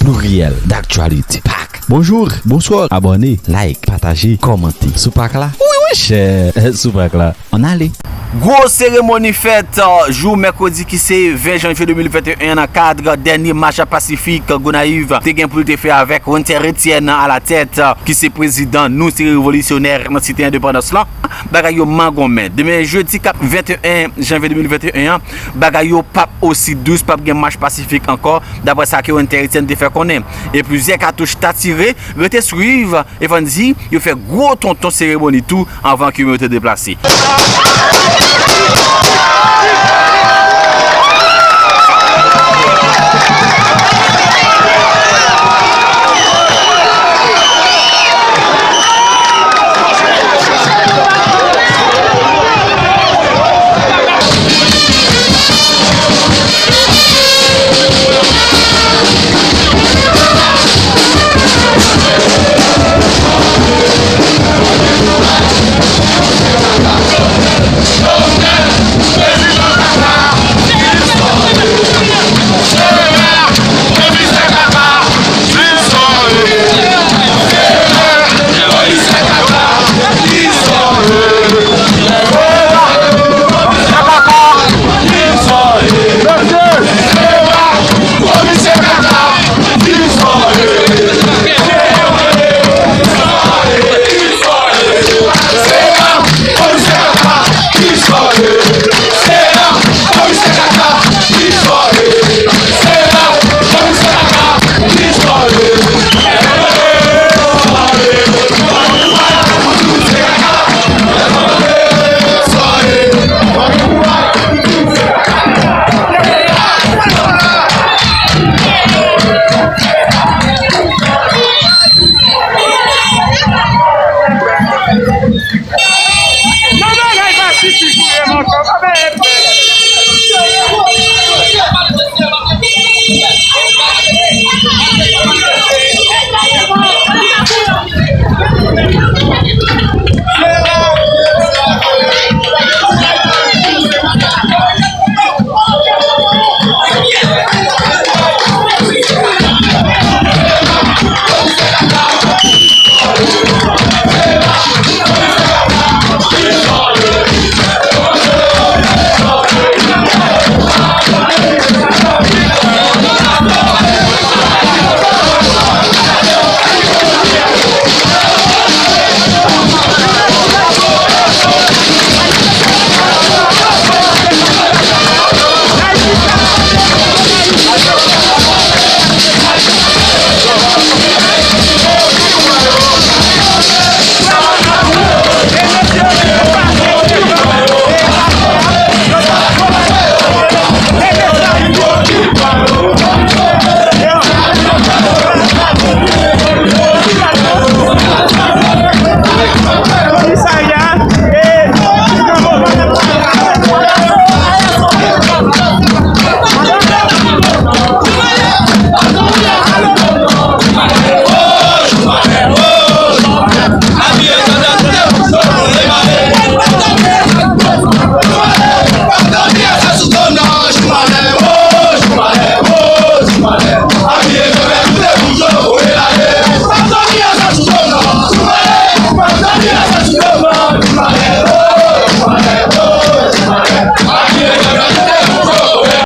pluriel d'actualité. Pac. Bonjour, bonsoir, abonnez, like, partagez, commentez. Sous Pac là? Oui, cher. Sous Pac là. On allait. Gros cérémonie faite jour mercredi qui c'est 20 janvier 2021 dans cadre dernier match pacifique Gonaïve te gen pour te faire avec Winter Etienne à la tête qui c'est président nous c'est révolutionnaire dans cité indépendance là bagay yo mangomen demain jeudi 21 janvier 2021 bagay yo pas aussi douce pas gen match pacifique encore d'après ça que Winter Etienne te fait connaître et plusieurs cartouches t'a tiré rete suivre et van dire yo fait gros tonton cérémonie tout avant que me te déplacer.